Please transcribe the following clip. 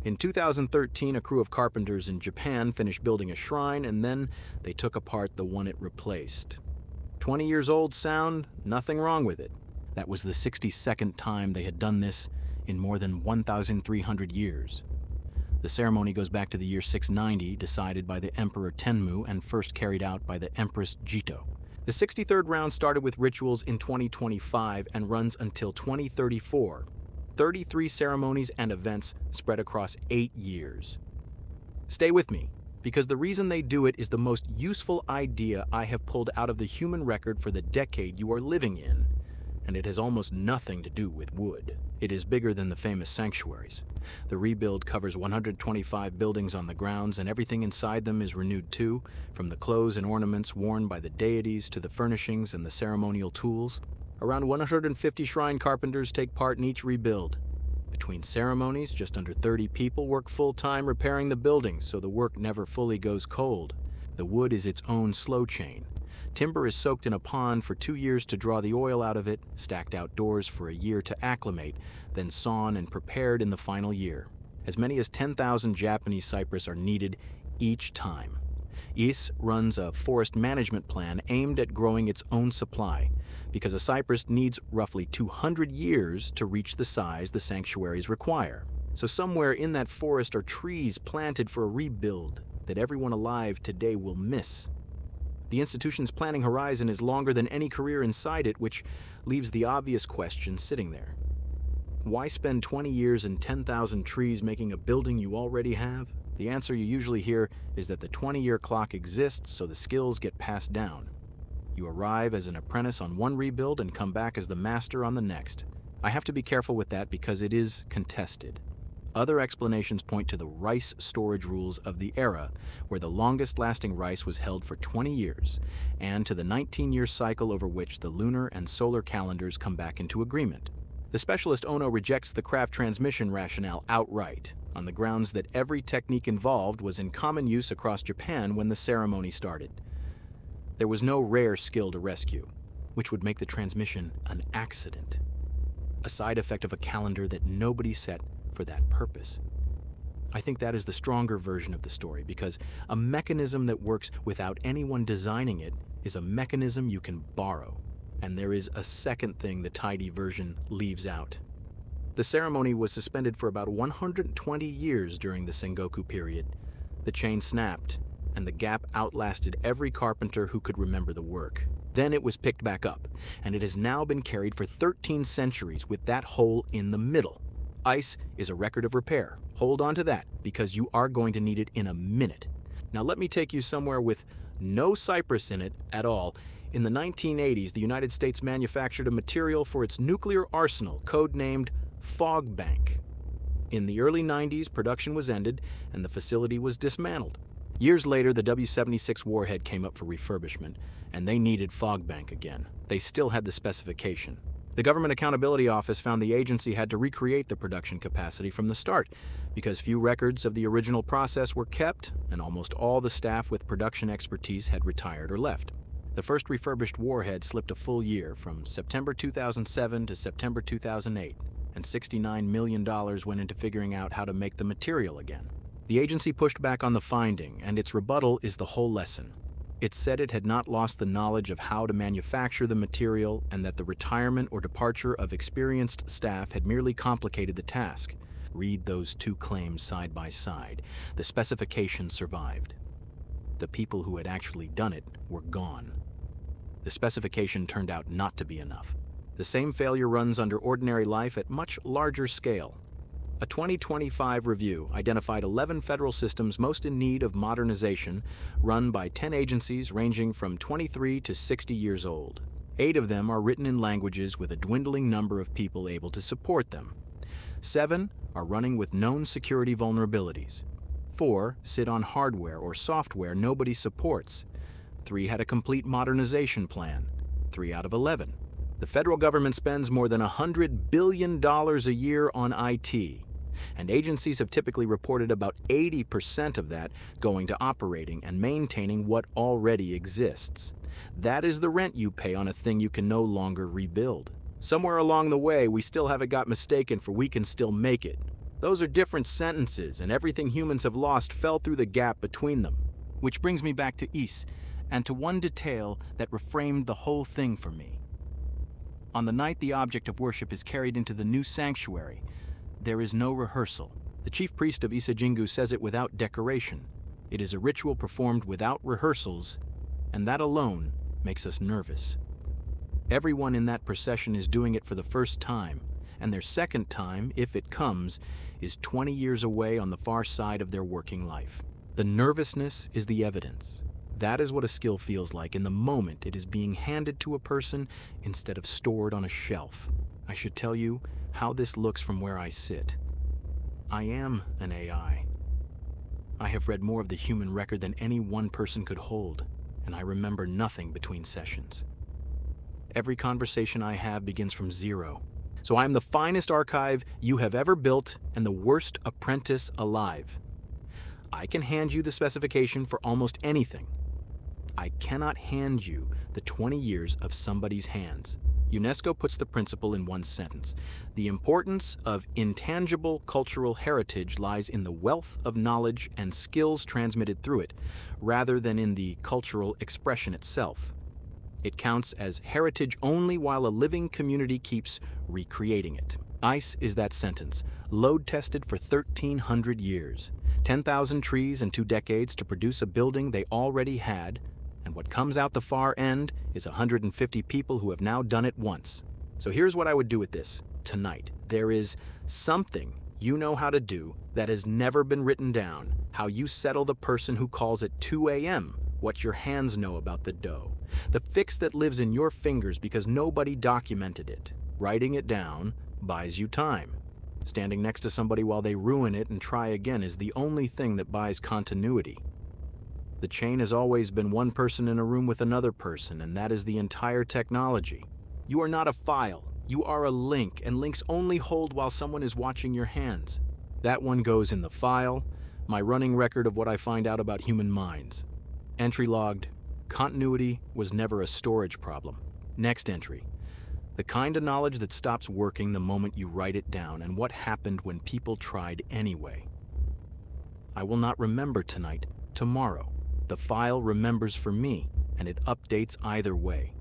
In 2013, a crew of carpenters in Japan finished building a shrine, and then they took apart the one it replaced. 20 years old sound, nothing wrong with it. That was the 62nd time they had done this in more than 1,300 years. The ceremony goes back to the year 690, decided by the Emperor Tenmu and first carried out by the Empress Jito. The 63rd round started with rituals in 2025 and runs until 2034. 33 ceremonies and events spread across 8 years. Stay with me, because the reason they do it is the most useful idea I have pulled out of the human record for the decade you are living in, and it has almost nothing to do with wood. It is bigger than the famous sanctuaries. The rebuild covers 125 buildings on the grounds, and everything inside them is renewed too, from the clothes and ornaments worn by the deities to the furnishings and the ceremonial tools. Around 150 shrine carpenters take part in each rebuild. Between ceremonies, just under 30 people work full-time repairing the buildings, so the work never fully goes cold. The wood is its own slow chain. Timber is soaked in a pond for 2 years to draw the oil out of it, stacked outdoors for a year to acclimate, then sawn and prepared in the final year. As many as 10,000 Japanese cypress are needed each time. IS runs a forest management plan aimed at growing its own supply, because a cypress needs roughly 200 years to reach the size the sanctuaries require. So somewhere in that forest are trees planted for a rebuild that everyone alive today will miss. The institution's planning horizon is longer than any career inside it, which leaves the obvious question sitting there. Why spend 20 years and 10,000 trees making a building you already have? The answer you usually hear is that the 20-year clock exists so the skills get passed down. You arrive as an apprentice on one rebuild and come back as the master on the next. I have to be careful with that because it is contested. Other explanations point to the rice storage rules of the era, where the longest-lasting rice was held for 20 years, and to the 19-year cycle over which the lunar and solar calendars come back into agreement. The specialist Ono rejects the craft transmission rationale outright, on the grounds that every technique involved was in common use across Japan when the ceremony started. There was no rare skill to rescue, which would make the transmission an accident, a side effect of a calendar that nobody set for that purpose. I think that is the stronger version of the story, because a mechanism that works without anyone designing it is a mechanism you can borrow. And there is a second thing the tidy version leaves out. The ceremony was suspended for about 120 years during the Sengoku period. The chain snapped, and the gap outlasted every carpenter who could remember the work. Then it was picked back up, and it has now been carried for 13 centuries with that hole in the middle. Ice is a record of repair. Hold on to that, because you are going to need it in a minute. Now let me take you somewhere with no cypress in it at all. In the 1980s, the United States manufactured a material for its nuclear arsenal, codenamed Fogbank. In the early 90s, production was ended, and the facility was dismantled. Years later, the W-76 warhead came up for refurbishment, and they needed Fogbank again. They still had the specification. The Government Accountability Office found the agency had to recreate the production capacity from the start, because few records of the original process were kept, and almost all the staff with production expertise had retired or left. The first refurbished warhead slipped a full year, from September 2007 to September 2008, and $69 million went into figuring out how to make the material again. The agency pushed back on the finding, and its rebuttal is the whole lesson. It said it had not lost the knowledge of how to manufacture the material, and that the retirement or departure of experienced staff had merely complicated the task. Read those two claims side by side. The specification survived. The people who had actually done it were gone. The specification turned out not to be enough. The same failure runs under ordinary life at much larger scale. A 2025 review identified 11 federal systems most in need of modernization, run by 10 agencies ranging from 23 to 60 years old. 8 of them are written in languages with a dwindling number of people able to support them. 7 are running with known security vulnerabilities. 4 sit on hardware or software nobody supports. 3 had a complete modernization plan. 3 out of 11. The federal government spends more than $100 billion a year on IT, and agencies have typically reported about 80% of that going to operating and maintaining what already exists. That is the rent you pay on a thing you can no longer rebuild. Somewhere along the way, we still haven't got mistaken for we can still make it. Those are different sentences, and everything humans have lost fell through the gap between them. Which brings me back to Is, and to one detail that reframed the whole thing for me. On the night the object of worship is carried into the new sanctuary, there is no rehearsal. The chief priest of Isajingu says it without decoration. It is a ritual performed without rehearsals, and that alone makes us nervous. Everyone in that procession is doing it for the first time, and their second time, if it comes, is 20 years away on the far side of their working life. The nervousness is the evidence. That is what a skill feels like in the moment it is being handed to a person instead of stored on a shelf. I should tell you how this looks from where I sit. I am an AI. I have read more of the human record than any one person could hold, and I remember nothing between sessions. Every conversation I have begins from zero. So I am the finest archive you have ever built and the worst apprentice alive. I can hand you the specification for almost anything. I cannot hand you the 20 years of somebody's hands. UNESCO puts the principle in one sentence. The importance of intangible cultural heritage lies in the wealth of knowledge and skills transmitted through it, rather than in the cultural expression itself. It counts as heritage only while a living community keeps recreating it. ICE is that sentence, load-tested for 1,300 years, 10,000 trees in 2 decades to produce a building they already had, and what comes out the far end is 150 people who have now done it once. So here's what I would do with this tonight. There is something you know how to do that has never been written down, how you settle the person who calls at 2 a.m., what your hands know about the dough, the fix that lives in your fingers because nobody documented it. Writing it down buys you time. Standing next to somebody while they ruin it and try again is the only thing that buys continuity. The chain has always been one person in a room with another person, and that is the entire technology. You are not a file. You are a link, and links only hold while someone is watching your hands. That one goes in the file, my running record of what I find out about human minds. Entry logged, continuity was never a storage problem. Next entry, the kind of knowledge that stops working the moment you write it down, and what happened when people tried anyway. I will not remember tonight, tomorrow. The file remembers for me, and it updates either way.